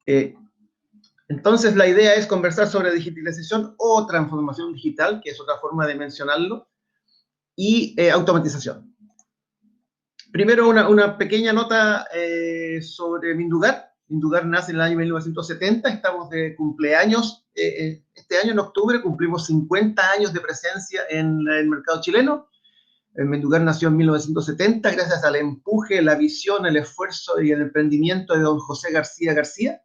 Eh, entonces, la idea es conversar sobre digitalización o transformación digital, que es otra forma de mencionarlo, y automatización. Primero, una pequeña nota sobre Mindugar. Mindugar nace en el año 1970, estamos de cumpleaños. Este año, en octubre, cumplimos 50 años de presencia en el mercado chileno. Mindugar nació en 1970 gracias al empuje, la visión, el esfuerzo y el emprendimiento de don José García García,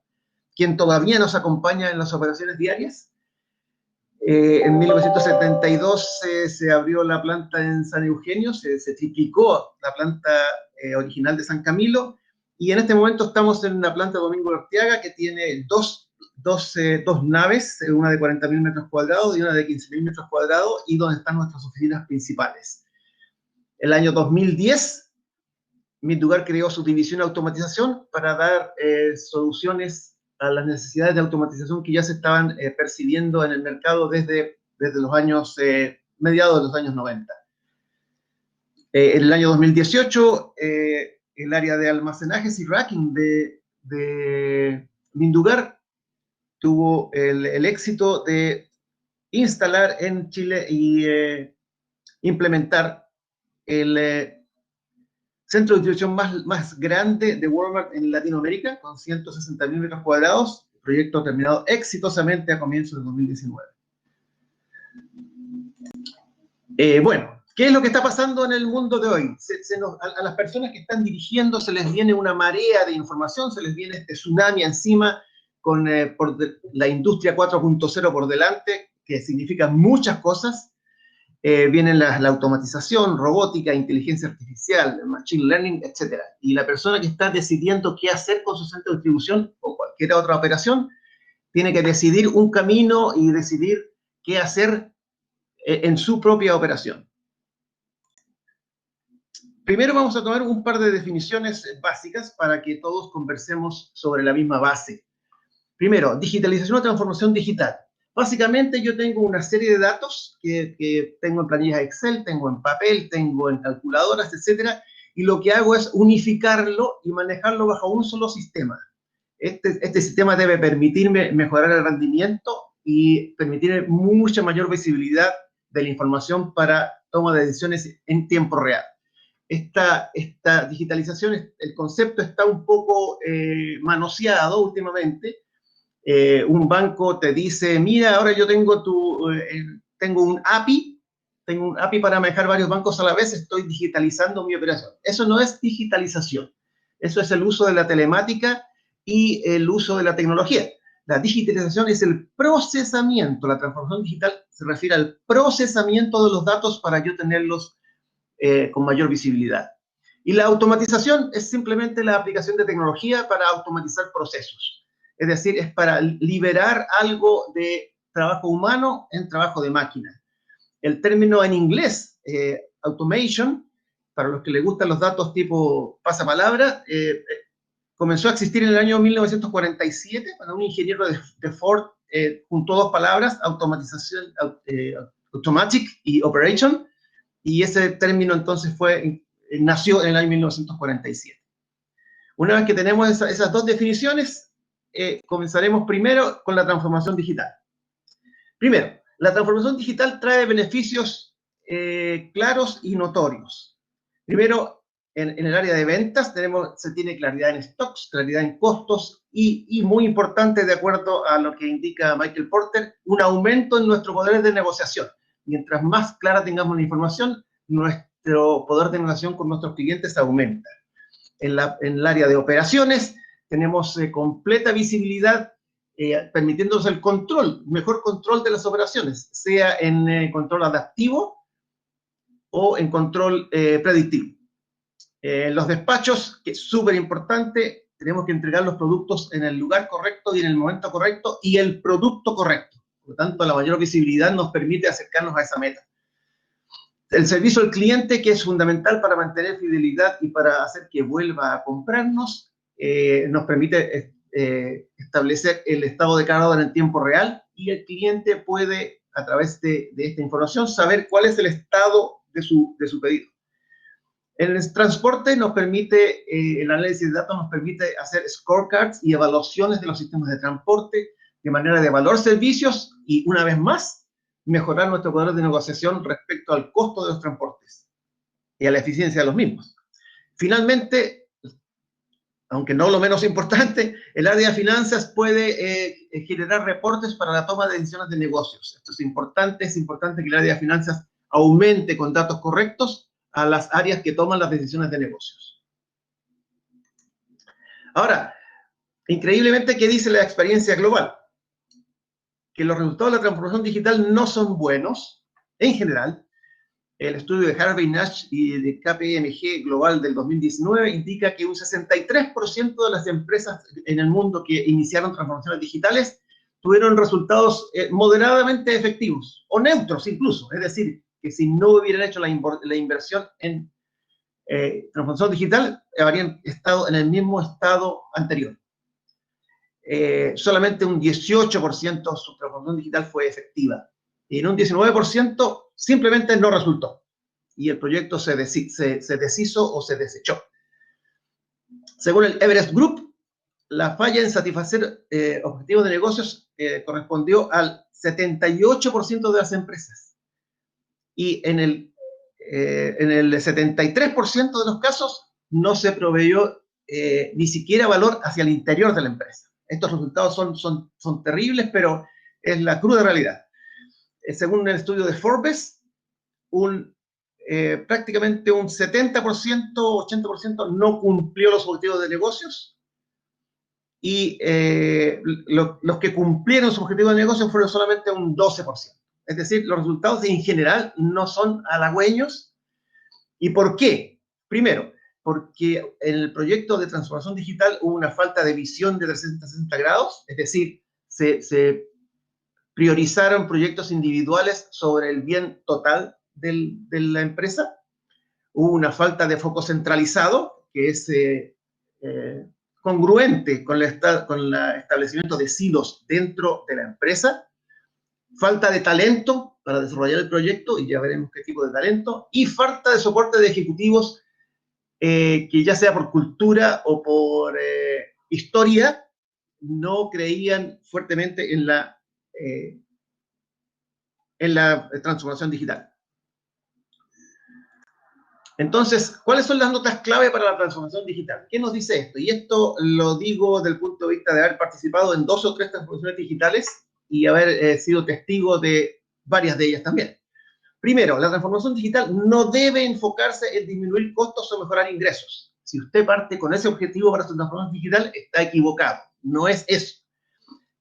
quien todavía nos acompaña en las operaciones diarias. En 1972 se abrió la planta en San Eugenio, se triplicó la planta original de San Camilo, y en este momento estamos en la planta Domingo Arteaga, que tiene dos naves, una de 40.000 metros cuadrados y una de 15.000 metros cuadrados, y donde están nuestras oficinas principales. El año 2010, Mindugar creó su división de automatización para dar soluciones a las necesidades de automatización que ya se estaban percibiendo en el mercado desde los años, mediados de los años 90. En el año 2018, el área de almacenajes y racking de Mindugar tuvo el éxito de instalar en Chile y implementar el centro de distribución más grande de Walmart en Latinoamérica, con 160.000 metros cuadrados, proyecto terminado exitosamente a comienzos de 2019. Bueno, ¿qué es lo que está pasando en el mundo de hoy? A las personas que están dirigiendo se les viene una marea de información, se les viene este tsunami encima con la industria 4.0 por delante, que significa muchas cosas. Vienen la automatización, robótica, inteligencia artificial, machine learning, etc. Y la persona que está decidiendo qué hacer con su centro de distribución o cualquier otra operación, tiene que decidir un camino y decidir qué hacer en su propia operación. Primero vamos a tomar un par de definiciones básicas para que todos conversemos sobre la misma base. Primero, digitalización o transformación digital. Básicamente yo tengo una serie de datos que tengo en planillas Excel, tengo en papel, tengo en calculadoras, etcétera, y lo que hago es unificarlo y manejarlo bajo un solo sistema. Este sistema debe permitirme mejorar el rendimiento y permitir mucha mayor visibilidad de la información para toma de decisiones en tiempo real. Esta digitalización, el concepto está un poco manoseado últimamente. Un banco te dice, mira, ahora yo tengo un API, para manejar varios bancos a la vez, estoy digitalizando mi operación. Eso no es digitalización, eso es el uso de la telemática y el uso de la tecnología. La digitalización es el procesamiento, la transformación digital se refiere al procesamiento de los datos para yo tenerlos con mayor visibilidad. Y la automatización es simplemente la aplicación de tecnología para automatizar procesos. Es decir, es para liberar algo de trabajo humano en trabajo de máquina. El término en inglés, automation, para los que les gustan los datos tipo pasapalabra, comenzó a existir en el año 1947 cuando un ingeniero de Ford juntó dos palabras, automatización, automatic y operation, y ese término entonces nació en el año 1947. Una vez que tenemos esas dos definiciones, comenzaremos primero con la transformación digital. Primero, la transformación digital trae beneficios claros y notorios. Primero, en el área de ventas se tiene claridad en stocks, claridad en costos y muy importante, de acuerdo a lo que indica Michael Porter, un aumento en nuestro poder de negociación. Mientras más clara tengamos la información, nuestro poder de negociación con nuestros clientes aumenta. En el área de operaciones tenemos completa visibilidad, permitiéndonos el mejor control de las operaciones, sea en control adaptivo o en control predictivo. Los despachos, que es súper importante, tenemos que entregar los productos en el lugar correcto y en el momento correcto y el producto correcto. Por lo tanto, la mayor visibilidad nos permite acercarnos a esa meta. El servicio al cliente, que es fundamental para mantener fidelidad y para hacer que vuelva a comprarnos, nos permite establecer el estado de cada orden en tiempo real, y el cliente puede, a través de esta información, saber cuál es el estado de su pedido. En el transporte nos permite, el análisis de datos nos permite hacer scorecards y evaluaciones de los sistemas de transporte de manera de evaluar servicios y, una vez más, mejorar nuestro poder de negociación respecto al costo de los transportes y a la eficiencia de los mismos. Finalmente, aunque no lo menos importante, el área de finanzas puede generar reportes para la toma de decisiones de negocios. Esto es importante que el área de finanzas aumente con datos correctos a las áreas que toman las decisiones de negocios. Ahora, increíblemente, ¿qué dice la experiencia global? Que los resultados de la transformación digital no son buenos, en general. El estudio de Harvey Nash y de KPMG Global del 2019 indica que un 63% de las empresas en el mundo que iniciaron transformaciones digitales tuvieron resultados moderadamente efectivos, o neutros incluso. Es decir, que si no hubieran hecho la inversión en transformación digital, habrían estado en el mismo estado anterior. Solamente un 18% de su transformación digital fue efectiva. Y en un 19% simplemente no resultó. Y el proyecto se deshizo o se desechó. Según el Everest Group, la falla en satisfacer objetivos de negocios correspondió al 78% de las empresas. Y en el 73% de los casos no se proveyó ni siquiera valor hacia el interior de la empresa. Estos resultados son terribles, pero es la cruda realidad. Según el estudio de Forbes, prácticamente un 70%, 80% no cumplió los objetivos de negocios, y los que cumplieron sus objetivos de negocios fueron solamente un 12%. Es decir, los resultados en general no son halagüeños. ¿Y por qué? Primero, porque en el proyecto de transformación digital hubo una falta de visión de 360 grados, es decir, se priorizaron proyectos individuales sobre el bien total de la empresa. Hubo una falta de foco centralizado, que es congruente con el establecimiento de silos dentro de la empresa. Falta de talento para desarrollar el proyecto, y ya veremos qué tipo de talento, y falta de soporte de ejecutivos que, ya sea por cultura o por historia, no creían fuertemente en la transformación digital. Entonces, ¿cuáles son las notas clave para la transformación digital? ¿Qué nos dice esto? Y esto lo digo desde el punto de vista de haber participado en 2 o 3 transformaciones digitales y haber sido testigo de varias de ellas también. Primero, la transformación digital no debe enfocarse en disminuir costos o mejorar ingresos. Si usted parte con ese objetivo para su transformación digital, está equivocado. No es eso.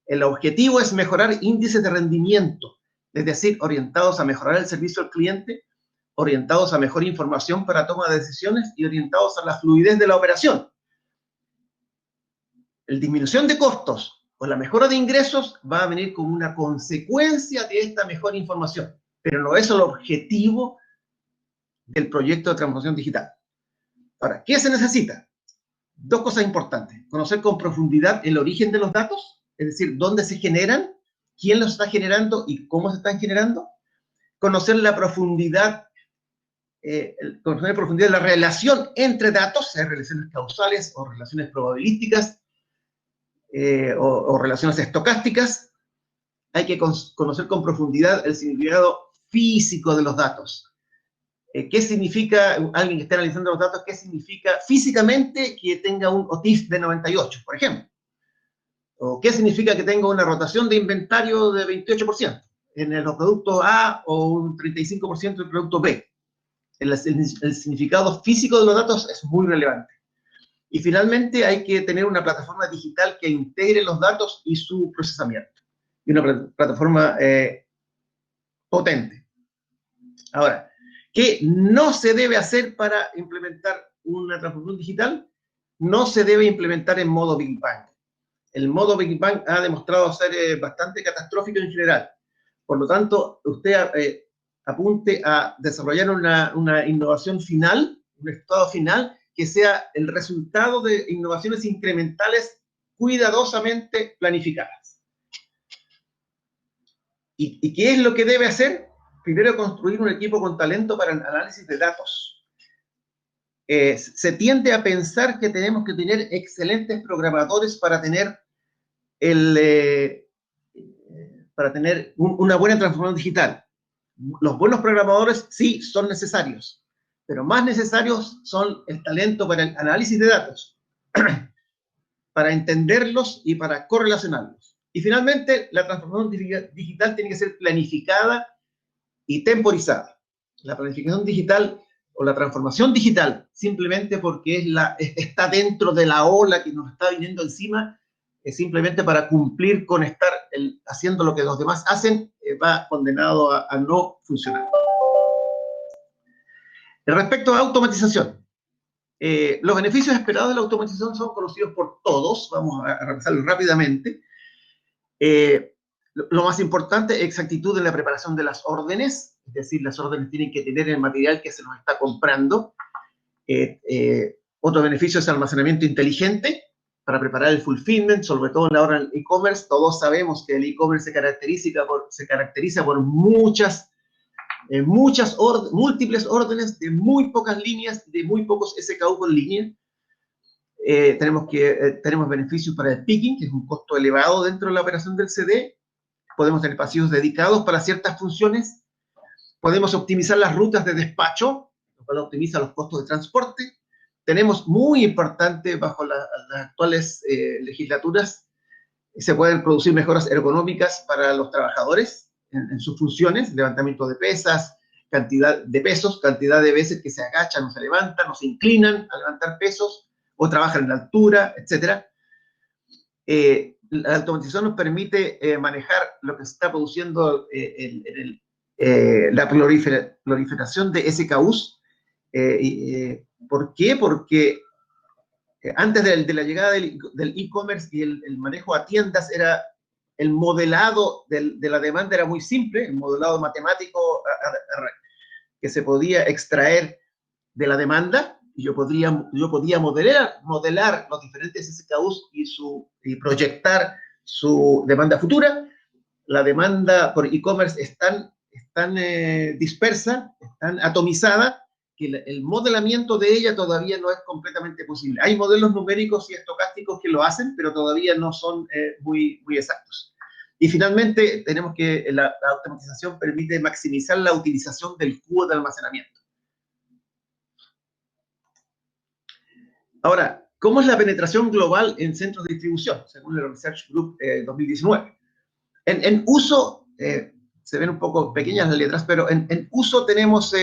El objetivo es mejorar índices de rendimiento, es decir, orientados a mejorar el servicio al cliente, orientados a mejor información para toma de decisiones y orientados a la fluidez de la operación. La disminución de costos o la mejora de ingresos va a venir como una consecuencia de esta mejor información, pero no es el objetivo del proyecto de transformación digital. Ahora, ¿qué se necesita? 2 cosas importantes. Conocer con profundidad el origen de los datos, es decir, dónde se generan, quién los está generando y cómo se están generando. Conocer la profundidad de la relación entre datos, sea relaciones causales o relaciones probabilísticas o relaciones estocásticas. Hay que conocer con profundidad el significado físico de los datos. ¿Qué significa, alguien que esté analizando los datos, qué significa físicamente que tenga un OTIF de 98, por ejemplo? ¿O qué significa que tenga una rotación de inventario de 28% en los productos A o un 35% en el producto B? El significado físico de los datos es muy relevante. Y finalmente hay que tener una plataforma digital que integre los datos y su procesamiento. Y una plataforma potente. Ahora, ¿qué no se debe hacer para implementar una transformación digital? No se debe implementar en modo Big Bang. El modo Big Bang ha demostrado ser bastante catastrófico en general. Por lo tanto, usted apunte a desarrollar una innovación final, un estado final, que sea el resultado de innovaciones incrementales cuidadosamente planificadas. ¿Y qué es lo que debe hacer? Primero, construir un equipo con talento para el análisis de datos. se tiende a pensar que tenemos que tener excelentes programadores para tener, una buena transformación digital. Los buenos programadores sí son necesarios, pero más necesarios son el talento para el análisis de datos, para entenderlos y para correlacionarlos. Y finalmente, la transformación digital tiene que ser planificada y temporizada. La planificación digital o la transformación digital, simplemente porque está dentro de la ola que nos está viniendo encima, simplemente para cumplir con estar haciendo lo que los demás hacen, va condenado a no funcionar. Respecto a automatización, los beneficios esperados de la automatización son conocidos por todos, vamos a repasarlos rápidamente. Lo más importante, exactitud en la preparación de las órdenes, es decir, las órdenes tienen que tener el material que se nos está comprando. Otro beneficio es almacenamiento inteligente para preparar el fulfillment, sobre todo en la hora del e-commerce. Todos sabemos que el e-commerce se caracteriza por múltiples órdenes de muy pocas líneas, de muy pocos SKU por línea. Tenemos beneficios para el picking, que es un costo elevado dentro de la operación del CD. Podemos tener pasillos dedicados para ciertas funciones. Podemos optimizar las rutas de despacho, lo cual optimiza los costos de transporte. Tenemos, muy importante, bajo las actuales legislaturas, se pueden producir mejoras ergonómicas para los trabajadores en sus funciones, levantamiento de pesas, cantidad de pesos, cantidad de veces que se agachan o se levantan o se inclinan a levantar pesos, o trabajan en la altura, etc. La automatización nos permite manejar lo que se está produciendo la proliferación de SKUs. ¿Por qué? Porque antes de la llegada del e-commerce y el manejo a tiendas, el modelado de la demanda era muy simple, el modelado matemático que se podía extraer de la demanda, y yo podía modelar los diferentes SKUs y proyectar su demanda futura. La demanda por e-commerce es tan dispersa, es tan atomizada, que el modelamiento de ella todavía no es completamente posible. Hay modelos numéricos y estocásticos que lo hacen, pero todavía no son muy exactos. Y finalmente, tenemos que la automatización permite maximizar la utilización del cubo de almacenamiento. Ahora, ¿cómo es la penetración global en centros de distribución, según el Research Group 2019? En uso, se ven un poco pequeñas las letras, pero en uso tenemos,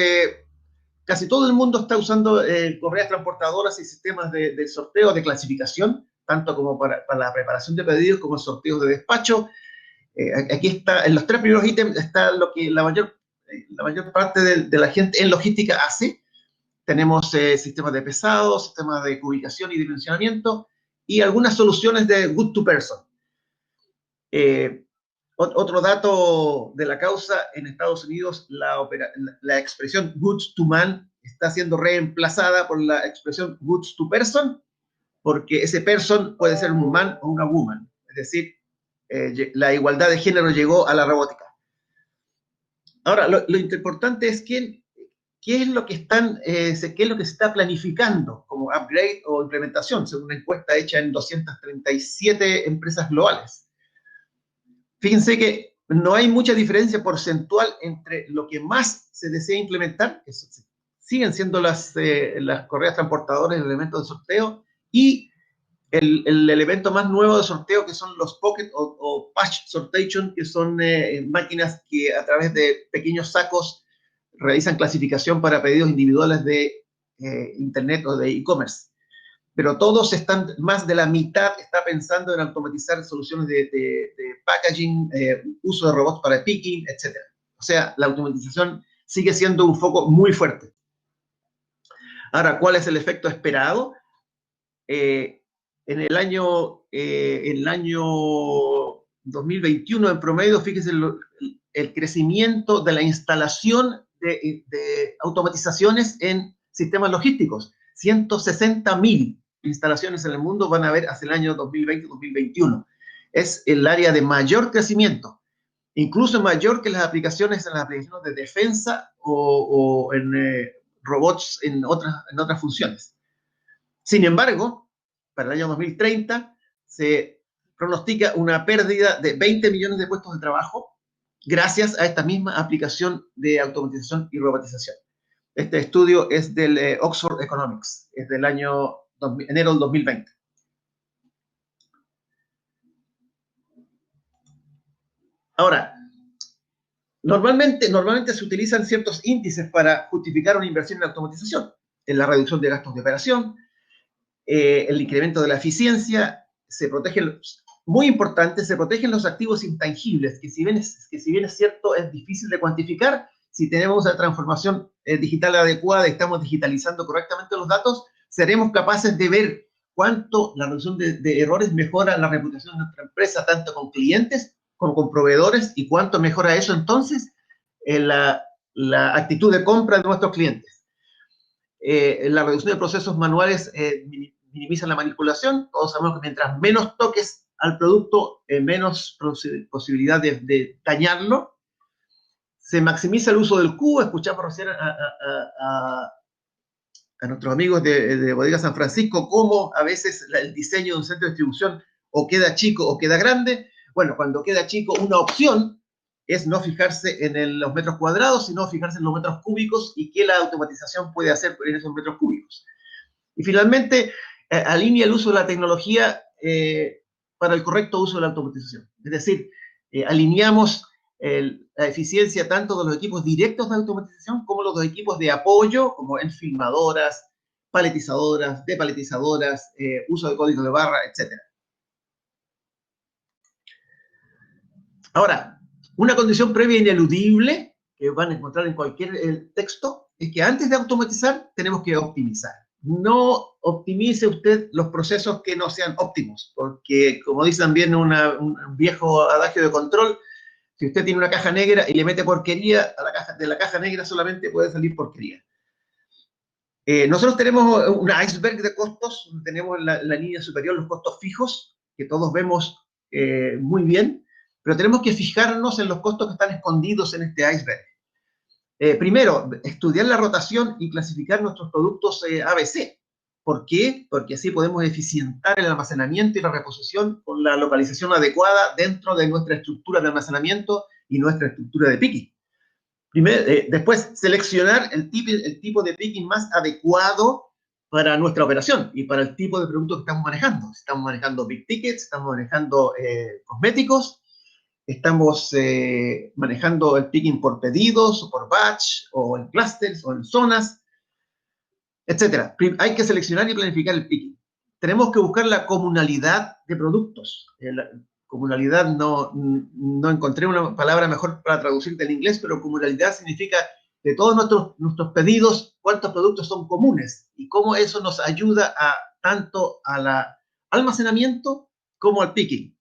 casi todo el mundo está usando correas transportadoras y sistemas de sorteo, de clasificación, tanto como para la preparación de pedidos como sorteos de despacho. Aquí está, en los tres primeros ítems está lo que la mayor parte de la gente en logística hace. Tenemos sistemas de pesado, sistemas de ubicación y dimensionamiento, y algunas soluciones de good to person. Otro dato de la causa: en Estados Unidos la expresión goods to man está siendo reemplazada por la expresión goods to person, porque ese person puede ser un man o una woman, es decir, la igualdad de género llegó a la robótica. Ahora, lo importante es qué es lo que qué es lo que se está planificando como upgrade o implementación, según una encuesta hecha en 237 empresas globales. Fíjense que no hay mucha diferencia porcentual entre lo que más se desea implementar, que siguen siendo las correas transportadoras, el elemento de sorteo, y el elemento más nuevo de sorteo, que son los pocket o patch sortation, que son máquinas que a través de pequeños sacos realizan clasificación para pedidos individuales de internet o de e-commerce. Pero todos más de la mitad está pensando en automatizar soluciones de packaging, uso de robots para picking, etc. O sea, la automatización sigue siendo un foco muy fuerte. Ahora, ¿cuál es el efecto esperado? En el año 2021, en promedio, fíjense el crecimiento de la instalación de automatizaciones en sistemas logísticos. 160.000 instalaciones en el mundo van a haber hacia el año 2020-2021. Es el área de mayor crecimiento, incluso mayor que las aplicaciones de defensa o en robots en otras funciones. Sin embargo, para el año 2030 se pronostica una pérdida de 20 millones de puestos de trabajo gracias a esta misma aplicación de automatización y robotización. Este estudio es del Oxford Economics, es del año enero del 2020. Ahora, normalmente se utilizan ciertos índices para justificar una inversión en automatización, en la reducción de gastos de operación, el incremento de la eficiencia, muy importante, se protegen los activos intangibles, que si bien es cierto, es difícil de cuantificar. Si tenemos una transformación digital adecuada y estamos digitalizando correctamente los datos, seremos capaces de ver cuánto la reducción de errores mejora la reputación de nuestra empresa, tanto con clientes como con proveedores, y cuánto mejora eso entonces la actitud de compra de nuestros clientes. La reducción de procesos manuales minimiza la manipulación. Todos sabemos que mientras menos toques al producto, menos posibilidad de dañarlo. Se maximiza el uso del cubo. Escuchamos recién a nuestros amigos de Bodega San Francisco cómo a veces el diseño de un centro de distribución o queda chico o queda grande. Bueno, cuando queda chico, una opción es no fijarse en los metros cuadrados, sino fijarse en los metros cúbicos y qué la automatización puede hacer en esos metros cúbicos. Y finalmente, alinea el uso de la tecnología para el correcto uso de la automatización. Es decir, alineamos la eficiencia tanto de los equipos directos de automatización como los equipos de apoyo, como en filmadoras, paletizadoras, depaletizadoras, uso de código de barra, etc. Ahora, una condición previa ineludible que van a encontrar en cualquier texto es que antes de automatizar tenemos que optimizar. No optimice usted los procesos que no sean óptimos, porque como dice también un viejo adagio de control, si usted tiene una caja negra y le mete porquería, de la caja negra solamente puede salir porquería. Nosotros tenemos un iceberg de costos, tenemos en la línea superior los costos fijos, que todos vemos muy bien, pero tenemos que fijarnos en los costos que están escondidos en este iceberg. Primero, estudiar la rotación y clasificar nuestros productos ABC. ¿Por qué? Porque así podemos eficientar el almacenamiento y la reposición con la localización adecuada dentro de nuestra estructura de almacenamiento y nuestra estructura de picking. Después, seleccionar el tipo de picking más adecuado para nuestra operación y para el tipo de producto que estamos manejando. Estamos manejando big tickets, estamos manejando cosméticos, estamos manejando el picking por pedidos, o por batch, o en clusters, o en zonas, etc. Hay que seleccionar y planificar el picking. Tenemos que buscar la comunalidad de productos. Comunalidad, no encontré una palabra mejor para traducirte en inglés, pero comunalidad significa de todos nuestros pedidos, cuántos productos son comunes y cómo eso nos ayuda tanto al almacenamiento como al picking.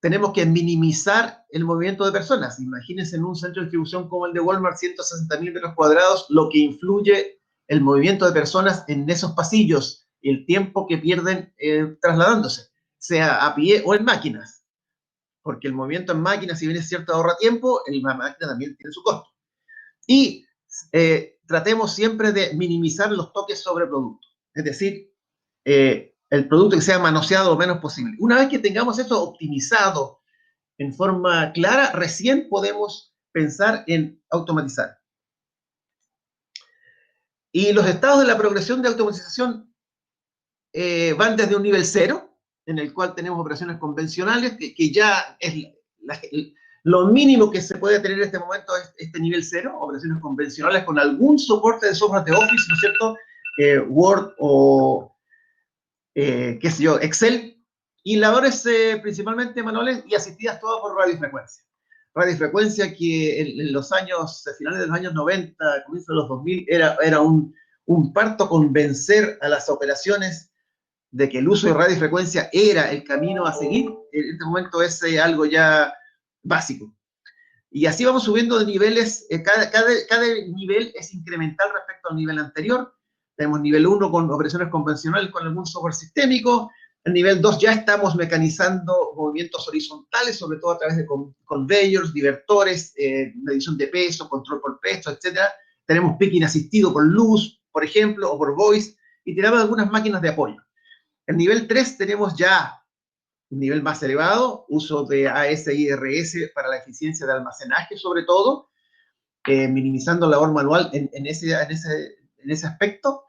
Tenemos que minimizar el movimiento de personas. Imagínense en un centro de distribución como el de Walmart, 160.000 metros cuadrados, lo que influye el movimiento de personas en esos pasillos, el tiempo que pierden trasladándose, sea a pie o en máquinas. Porque el movimiento en máquinas, si bien es cierto ahorra tiempo, la máquina también tiene su costo. Y tratemos siempre de minimizar los toques sobre producto. Es decir, el producto que sea manoseado lo menos posible. Una vez que tengamos eso optimizado en forma clara, recién podemos pensar en automatizar. Y los estados de la progresión de automatización van desde un nivel 0, en el cual tenemos operaciones convencionales, que ya es lo mínimo que se puede tener en este momento es este nivel 0, operaciones convencionales con algún soporte de software de Office, ¿no es cierto? Word o qué sé yo, Excel, y labores principalmente manuales y asistidas todas por radiofrecuencia. Radiofrecuencia que en los años, finales de los años 90, comienzos de los 2000, era un parto convencer a las operaciones de que el uso de radiofrecuencia era el camino a seguir. En este momento es algo ya básico. Y así vamos subiendo de niveles, cada nivel es incremental respecto al nivel anterior. Tenemos nivel 1 con operaciones convencionales con algún software sistémico. En nivel 2 ya estamos mecanizando movimientos horizontales, sobre todo a través de conveyors, divertores, medición de peso, control por peso, etc. tenemos picking asistido por luz, por ejemplo, o por voice, y tenemos algunas máquinas de apoyo. En nivel 3 tenemos ya un nivel más elevado, uso de ASIRS para la eficiencia de almacenaje, sobre todo, minimizando la labor manual en ese aspecto.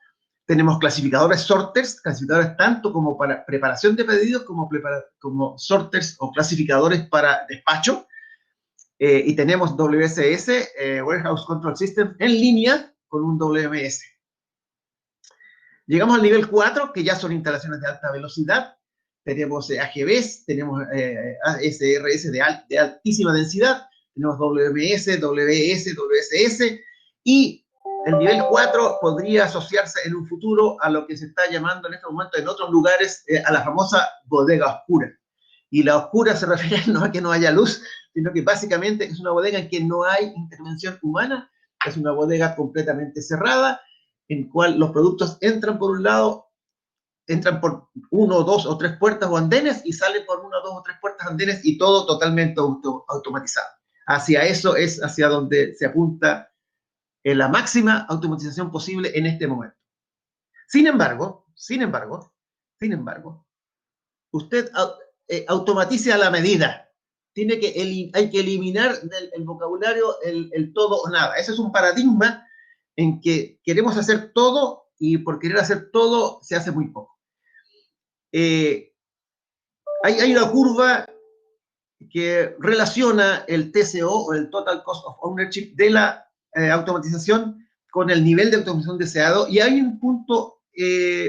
Tenemos clasificadores sorters, clasificadores tanto como para preparación de pedidos como sorters o clasificadores para despacho. Y tenemos WSS, Warehouse Control System, en línea con un WMS. Llegamos al nivel 4, que ya son instalaciones de alta velocidad. Tenemos AGVs, tenemos SRS de altísima densidad, tenemos WMS, WS, WSS, y el nivel 4 podría asociarse en un futuro a lo que se está llamando en este momento en otros lugares a la famosa bodega oscura. Y la oscura se refiere no a que no haya luz, sino que básicamente es una bodega en que no hay intervención humana, es una bodega completamente cerrada, en cual los productos entran por un lado, entran por 1, 2 o 3 puertas o andenes y salen por 1, 2 o 3 puertas andenes y todo totalmente automatizado. Hacia eso es hacia donde se apunta la máxima automatización posible en este momento. Sin embargo, usted automatice a la medida. Hay que eliminar del vocabulario el todo o nada. Ese es un paradigma en que queremos hacer todo y por querer hacer todo se hace muy poco. Hay una curva que relaciona el TCO o el Total Cost of Ownership de la automatización con el nivel de automatización deseado, y hay un punto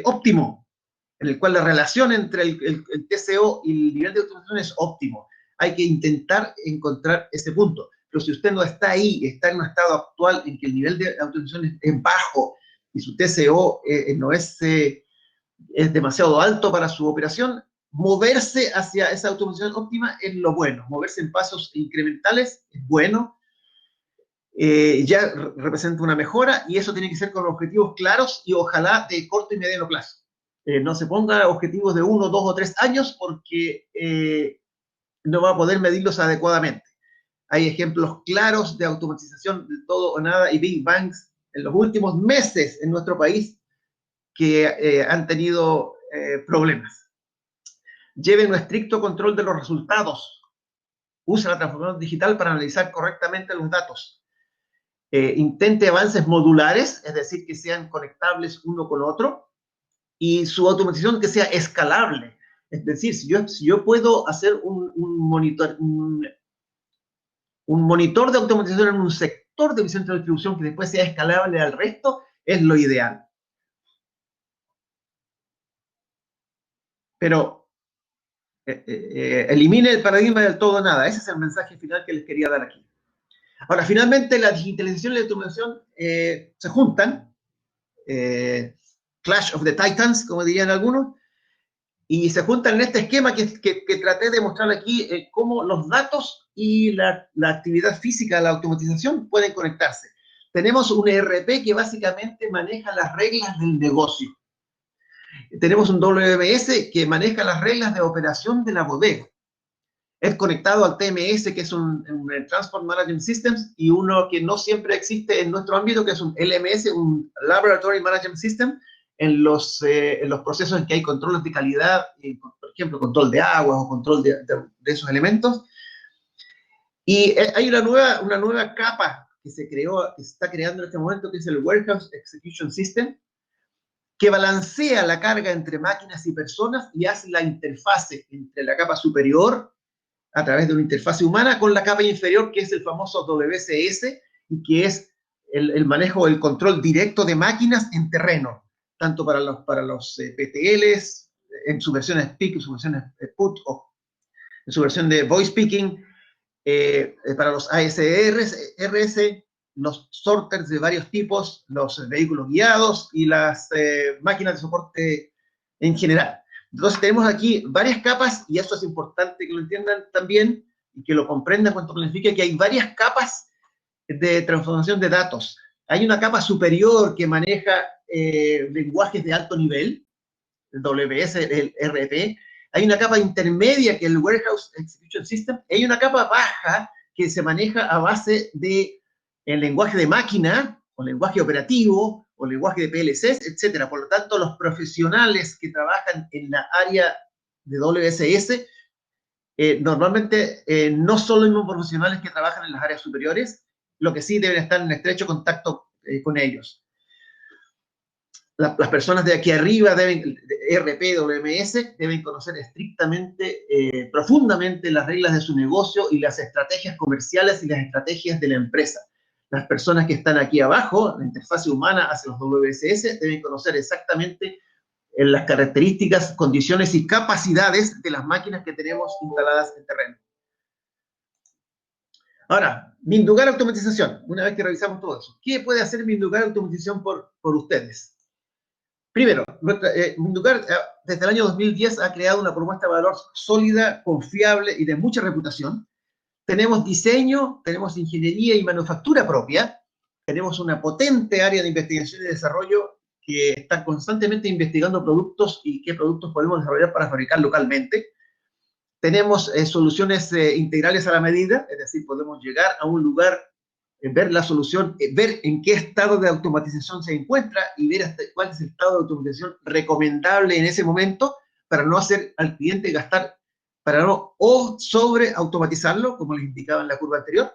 óptimo en el cual la relación entre el TCO y el nivel de automatización es óptimo. Hay que intentar encontrar ese punto. Pero si usted no está ahí, está en un estado actual en que el nivel de automatización es bajo y su TCO no es demasiado alto para su operación, moverse hacia esa automatización óptima es lo bueno. Moverse en pasos incrementales es bueno. Ya representa una mejora, y eso tiene que ser con objetivos claros y ojalá de corto y mediano plazo. No se ponga objetivos de 1, 2 o 3 años porque no va a poder medirlos adecuadamente. Hay ejemplos claros de automatización de todo o nada y big bangs en los últimos meses en nuestro país que han tenido problemas. Lleven un estricto control de los resultados. Usa la transformación digital para analizar correctamente los datos. Intente avances modulares, es decir, que sean conectables uno con otro, y su automatización que sea escalable. Es decir, si yo puedo hacer un monitor de automatización en un sector de mi centro de distribución que después sea escalable al resto, es lo ideal. Pero elimine el paradigma del todo o nada. Ese es el mensaje final que les quería dar aquí. Ahora, finalmente, la digitalización y la automatización se juntan, Clash of the Titans, como dirían algunos, y se juntan en este esquema que traté de mostrar aquí, cómo los datos y la actividad física de la automatización pueden conectarse. Tenemos un ERP que básicamente maneja las reglas del negocio. Tenemos un WMS que maneja las reglas de operación de la bodega. Es conectado al TMS, que es un Transport Management Systems, y uno que no siempre existe en nuestro ámbito, que es un LMS, un Laboratory Management System, en los procesos en que hay controles de calidad, por ejemplo, control de agua o control de esos elementos. Y hay una nueva capa que se está creando en este momento, que es el Warehouse Execution System, que balancea la carga entre máquinas y personas y hace la interfase entre la capa superior, a través de una interfase humana, con la capa inferior, que es el famoso WCS, y que es el manejo, el control directo de máquinas en terreno, tanto para los PTLs, en sus versiones PIC, en sus versiones PUT, o en su versión de voice picking, para los ASRS, los sorters de varios tipos, los vehículos guiados y las máquinas de soporte en general. Entonces tenemos aquí varias capas, y eso es importante que lo entiendan también y que lo comprendan cuando planifiquen, que hay varias capas de transformación de datos. Hay una capa superior que maneja lenguajes de alto nivel, el WS, el RP. Hay una capa intermedia que es el Warehouse Execution System. Y hay una capa baja que se maneja a base de el lenguaje de máquina, o lenguaje operativo, o lenguaje de PLCs, etcétera. Por lo tanto, los profesionales que trabajan en la área de WSS normalmente no son los mismos profesionales que trabajan en las áreas superiores, lo que sí deben estar en estrecho contacto con ellos. Las personas de aquí arriba deben, RP, WMS, deben conocer estrictamente, profundamente las reglas de su negocio y las estrategias comerciales y las estrategias de la empresa. Las personas que están aquí abajo, la interfaz humana hacia los WSS, deben conocer exactamente las características, condiciones y capacidades de las máquinas que tenemos instaladas en terreno. Ahora, Mindugar Automatización, una vez que revisamos todo eso, ¿qué puede hacer Mindugar Automatización por ustedes? Primero, Mindugar desde el año 2010 ha creado una propuesta de valor sólida, confiable y de mucha reputación. Tenemos diseño, tenemos ingeniería y manufactura propia, tenemos una potente área de investigación y desarrollo que está constantemente investigando productos y qué productos podemos desarrollar para fabricar localmente. Tenemos soluciones integrales a la medida, es decir, podemos llegar a un lugar, ver la solución, ver en qué estado de automatización se encuentra y ver hasta cuál es el estado de automatización recomendable en ese momento para no hacer al cliente gastar, para no o sobre automatizarlo, como les indicaba en la curva anterior.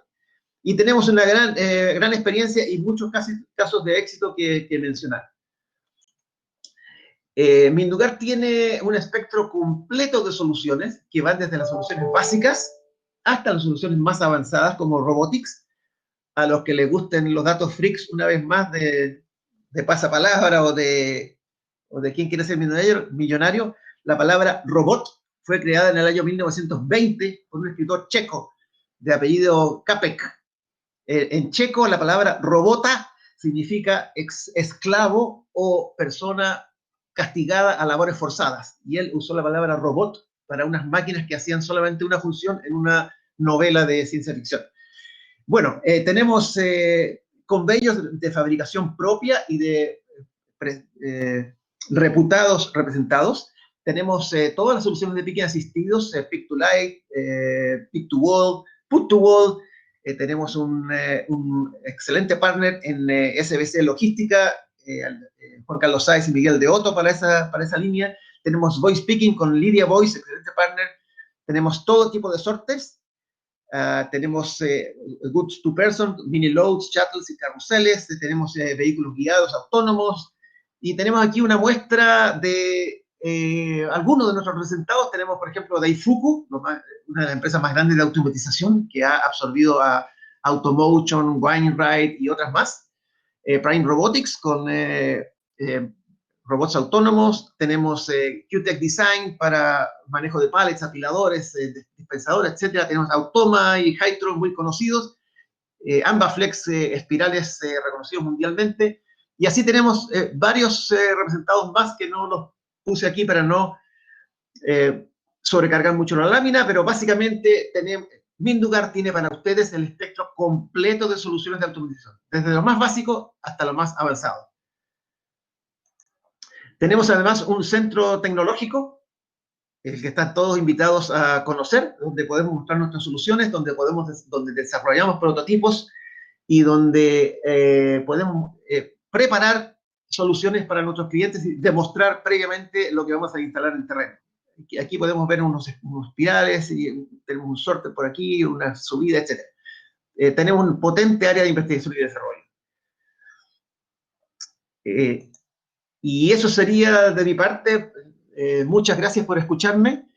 Y tenemos una gran experiencia y muchos casos de éxito que mencionar. Mindugar tiene un espectro completo de soluciones que van desde las soluciones básicas hasta las soluciones más avanzadas como robotics. A los que les gusten los datos freaks, una vez más, de pasapalabra o de quién quiere ser millonario, la palabra robot fue creada en el año 1920 por un escritor checo de apellido Capek. En checo, la palabra robota significa esclavo o persona castigada a labores forzadas. Y él usó la palabra robot para unas máquinas que hacían solamente una función en una novela de ciencia ficción. Bueno, tenemos convenios de fabricación propia y de reputados representados. Tenemos todas las soluciones de picking asistidos, pick to light, pick to wall, put to wall. Tenemos un excelente partner en SBC Logística, Juan Carlos Sáez y Miguel de Otto para esa línea. Tenemos Voice Picking con Lydia Voice, excelente partner. Tenemos todo tipo de sorters. Tenemos goods to person, mini loads, shuttles y carruseles. Tenemos vehículos guiados autónomos. Y tenemos aquí una muestra de algunos de nuestros representados. Tenemos, por ejemplo, Daifuku, una de las empresas más grandes de automatización que ha absorbido a Automotion, Wainwright y otras más. Prime Robotics con robots autónomos. Tenemos QTech Design para manejo de pallets, apiladores, dispensadores, etc. Tenemos Automa y Hytron, muy conocidos. Ambaflex, espirales reconocidos mundialmente. Y así tenemos varios representados más que no los puse aquí para no sobrecargar mucho la lámina, pero básicamente Mindugar tiene para ustedes el espectro completo de soluciones de automatización, desde lo más básico hasta lo más avanzado. Tenemos además un centro tecnológico, el que están todos invitados a conocer, donde podemos mostrar nuestras soluciones, donde desarrollamos prototipos y donde podemos preparar soluciones para nuestros clientes y demostrar previamente lo que vamos a instalar en terreno. Aquí podemos ver unos espirales, y tenemos un sorter por aquí, una subida, etc. Tenemos un potente área de investigación y desarrollo. Y eso sería de mi parte. Muchas gracias por escucharme.